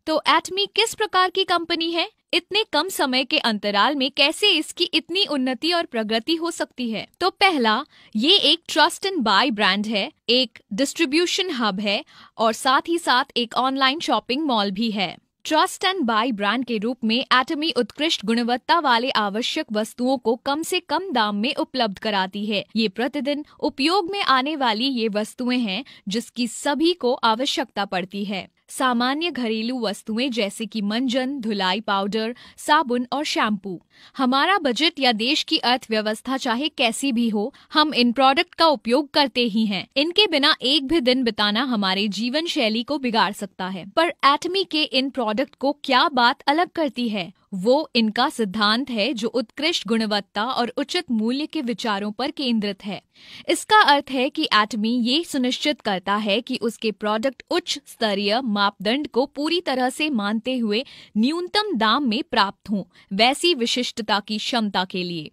तो एटमी किस प्रकार की कंपनी है? इतने कम समय के अंतराल में कैसे इसकी इतनी उन्नति और प्रगति हो सकती है? तो पहला, ये एक ट्रस्ट एंड बाय ब्रांड है, एक डिस्ट्रीब्यूशन हब है और साथ ही साथ एक ऑनलाइन शॉपिंग मॉल भी है। ट्रस्ट एंड बाय ब्रांड के रूप में एटमी उत्कृष्ट गुणवत्ता वाले आवश्यक वस्तुओं को कम से कम दाम में उपलब्ध कराती है। ये प्रतिदिन उपयोग में आने वाली ये वस्तुएं हैं जिसकी सभी को आवश्यकता पड़ती है। सामान्य घरेलू वस्तुएं जैसे कि मंजन, धुलाई पाउडर, साबुन और शैम्पू। हमारा बजट या देश की अर्थव्यवस्था चाहे कैसी भी हो, हम इन प्रोडक्ट का उपयोग करते ही हैं। इनके बिना एक भी दिन बिताना हमारे जीवन शैली को बिगाड़ सकता है। पर एटमी के इन प्रोडक्ट को क्या बात अलग करती है? वो इनका सिद्धांत है जो उत्कृष्ट गुणवत्ता और उचित मूल्य के विचारों पर केंद्रित है। इसका अर्थ है कि एटमी ये सुनिश्चित करता है कि उसके प्रोडक्ट उच्च स्तरीय मापदंड को पूरी तरह से मानते हुए न्यूनतम दाम में प्राप्त हों, वैसी विशिष्टता की क्षमता के लिए।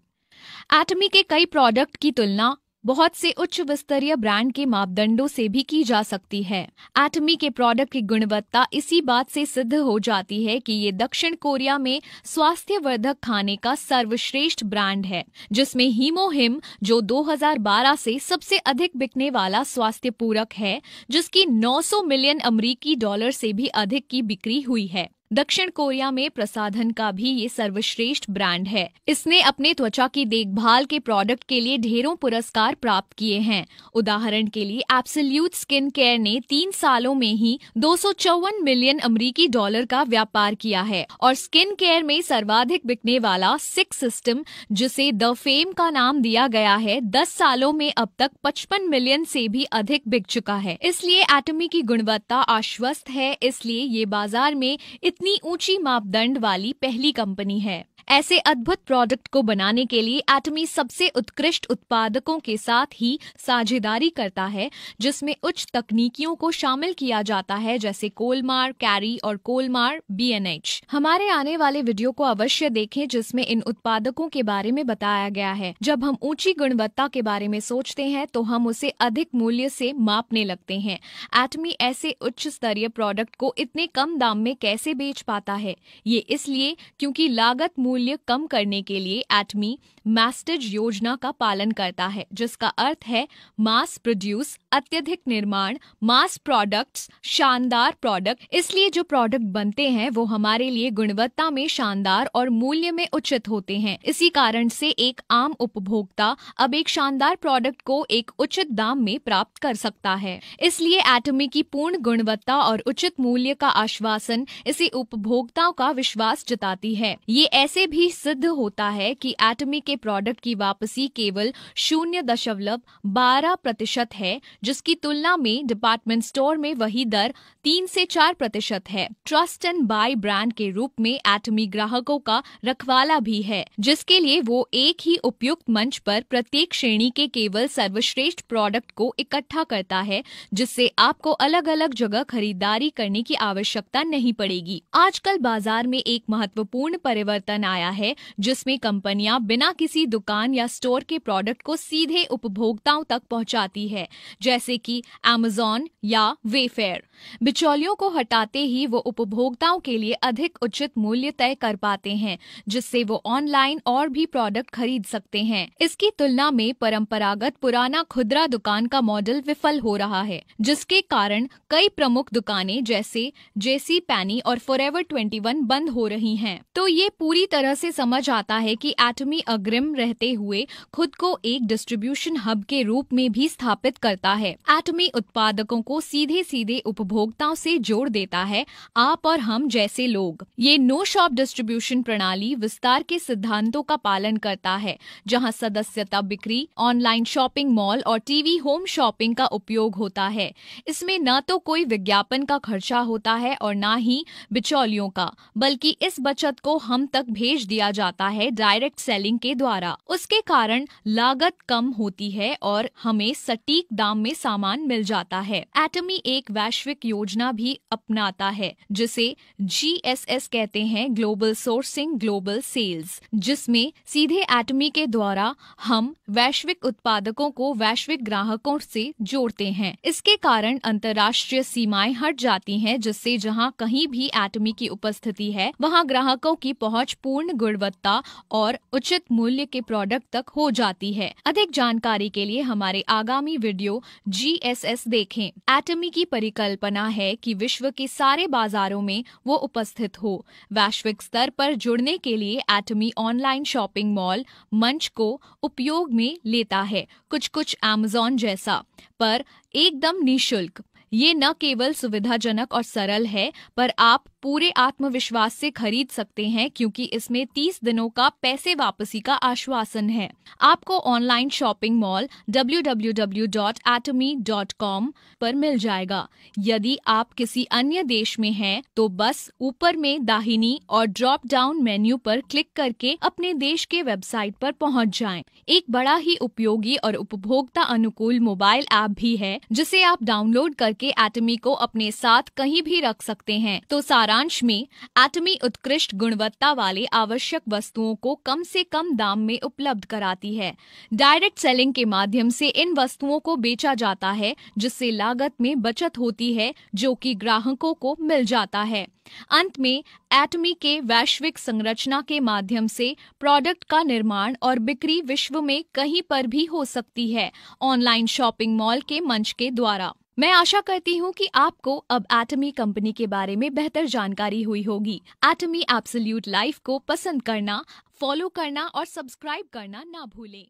एटमी के कई प्रोडक्ट की तुलना बहुत से उच्च स्तरीय ब्रांड के मापदंडों से भी की जा सकती है। एटमी के प्रोडक्ट की गुणवत्ता इसी बात से सिद्ध हो जाती है कि ये दक्षिण कोरिया में स्वास्थ्यवर्धक खाने का सर्वश्रेष्ठ ब्रांड है, जिसमें हीमोहिम जो 2012 से सबसे अधिक बिकने वाला स्वास्थ्य पूरक है, जिसकी 900 मिलियन अमेरिकी डॉलर से भी अधिक की बिक्री हुई है। दक्षिण कोरिया में प्रसाधन का भी ये सर्वश्रेष्ठ ब्रांड है। इसने अपने त्वचा की देखभाल के प्रोडक्ट के लिए ढेरों पुरस्कार प्राप्त किए हैं। उदाहरण के लिए एब्सोल्यूट स्किन केयर ने 3 सालों में ही 254 मिलियन अमेरिकी डॉलर का व्यापार किया है और स्किन केयर में सर्वाधिक बिकने वाला सिक्स सिस्टम, जिसे द फेम का नाम दिया गया है, 10 सालों में अब तक 55 मिलियन से भी अधिक बिक चुका है। इसलिए एटमी की गुणवत्ता आश्वस्त है, इसलिए ये बाजार में इतनी ऊंची मापदंड वाली पहली कंपनी है। ऐसे अद्भुत प्रोडक्ट को बनाने के लिए एटमी सबसे उत्कृष्ट उत्पादकों के साथ ही साझेदारी करता है, जिसमें उच्च तकनीकियों को शामिल किया जाता है, जैसे कोलमार, कैरी और कोलमार BNH। हमारे आने वाले वीडियो को अवश्य देखें, जिसमें इन उत्पादकों के बारे में बताया गया है। जब हम ऊंची गुणवत्ता के बारे में सोचते हैं तो हम उसे अधिक मूल्य से मापने लगते हैं। एटमी ऐसे उच्च स्तरीय प्रोडक्ट को इतने कम दाम में कैसे बेच पाता है? ये इसलिए क्योंकि लागत मूल्य कम करने के लिए एटमी मैस्टेज योजना का पालन करता है, जिसका अर्थ है मास प्रोड्यूस, अत्यधिक निर्माण, मास प्रोडक्ट्स, शानदार प्रोडक्ट। इसलिए जो प्रोडक्ट बनते हैं वो हमारे लिए गुणवत्ता में शानदार और मूल्य में उचित होते हैं। इसी कारण से एक आम उपभोक्ता अब एक शानदार प्रोडक्ट को एक उचित दाम में प्राप्त कर सकता है। इसलिए एटमी की पूर्ण गुणवत्ता और उचित मूल्य का आश्वासन इसे उपभोक्ताओं का विश्वास जताती है। ये ऐसे भी सिद्ध होता है कि एटमी के प्रोडक्ट की वापसी केवल 0.12% है, जिसकी तुलना में डिपार्टमेंट स्टोर में वही दर 3 से 4% है। ट्रस्ट एंड बाय ब्रांड के रूप में एटमी ग्राहकों का रखवाला भी है, जिसके लिए वो एक ही उपयुक्त मंच पर प्रत्येक श्रेणी के केवल सर्वश्रेष्ठ प्रोडक्ट को इकट्ठा करता है, जिससे आपको अलग अलग जगह खरीदारी करने की आवश्यकता नहीं पड़ेगी। आजकल बाजार में एक महत्वपूर्ण परिवर्तन आया है, जिसमें कंपनियां बिना किसी दुकान या स्टोर के प्रोडक्ट को सीधे उपभोक्ताओं तक पहुंचाती है, जैसे कि Amazon या वेफेयर। बिचौलियों को हटाते ही वो उपभोक्ताओं के लिए अधिक उचित मूल्य तय कर पाते हैं, जिससे वो ऑनलाइन और भी प्रोडक्ट खरीद सकते हैं। इसकी तुलना में परंपरागत पुराना खुदरा दुकान का मॉडल विफल हो रहा है, जिसके कारण कई प्रमुख दुकानें जैसे JC Penney और Forever 21 बंद हो रही हैं। तो ये पूरी तरह से समझ आता है कि एटमी अग्रिम रहते हुए खुद को एक डिस्ट्रीब्यूशन हब के रूप में भी स्थापित करता है। एटमी उत्पादकों को सीधे सीधे उपभोक्ताओं से जोड़ देता है, आप और हम जैसे लोग। ये नो शॉप डिस्ट्रीब्यूशन प्रणाली विस्तार के सिद्धांतों का पालन करता है, जहां सदस्यता बिक्री, ऑनलाइन शॉपिंग मॉल और टीवी होम शॉपिंग का उपयोग होता है। इसमें न तो कोई विज्ञापन का खर्चा होता है और न ही बिचौलियों का, बल्कि इस बचत को हम तक भेज दिया जाता है डायरेक्ट सेलिंग के द्वारा। उसके कारण लागत कम होती है और हमें सटीक दाम में सामान मिल जाता है। एटमी एक वैश्विक योजना भी अपनाता है, जिसे GSS कहते हैं, ग्लोबल सोर्सिंग ग्लोबल सेल्स, जिसमें सीधे एटमी के द्वारा हम वैश्विक उत्पादकों को वैश्विक ग्राहकों से जोड़ते हैं। इसके कारण अंतर्राष्ट्रीय सीमाएं हट जाती हैं, जिससे जहां कहीं भी एटमी एटमी की उपस्थिति है, वहां ग्राहकों की पहुंच पूर्ण गुणवत्ता और उचित मूल्य के प्रोडक्ट तक हो जाती है। अधिक जानकारी के लिए हमारे आगामी वीडियो GSS देखें। एटमी की परिकल्पना है कि विश्व के सारे बाजारों में वो उपस्थित हो। वैश्विक स्तर पर जुड़ने के लिए एटमी ऑनलाइन शॉपिंग मॉल मंच को उपयोग में लेता है, कुछ Amazon जैसा, पर एकदम निःशुल्क। ये न केवल सुविधाजनक और सरल है, पर आप पूरे आत्मविश्वास से खरीद सकते हैं क्योंकि इसमें 30 दिनों का पैसे वापसी का आश्वासन है। आपको ऑनलाइन शॉपिंग मॉल www.atomy.com पर मिल जाएगा। यदि आप किसी अन्य देश में हैं, तो बस ऊपर में दाहिनी और ड्रॉप डाउन मेन्यू पर क्लिक करके अपने देश के वेबसाइट पर पहुंच जाएं। एक बड़ा ही उपयोगी और उपभोक्ता अनुकूल मोबाइल ऐप भी है, जिसे आप डाउनलोड करके एटमी को अपने साथ कहीं भी रख सकते हैं। तो सारांश में, एटमी उत्कृष्ट गुणवत्ता वाले आवश्यक वस्तुओं को कम से कम दाम में उपलब्ध कराती है। डायरेक्ट सेलिंग के माध्यम से इन वस्तुओं को बेचा जाता है, जिससे लागत में बचत होती है, जो कि ग्राहकों को मिल जाता है। अंत में, एटमी के वैश्विक संरचना के माध्यम से प्रोडक्ट का निर्माण और बिक्री विश्व में कहीं पर भी हो सकती है, ऑनलाइन शॉपिंग मॉल के मंच के द्वारा। मैं आशा करती हूँ कि आपको अब एटमी कंपनी के बारे में बेहतर जानकारी हुई होगी। एटमी एब्सोल्यूट लाइफ को पसंद करना, फॉलो करना और सब्सक्राइब करना ना भूलें।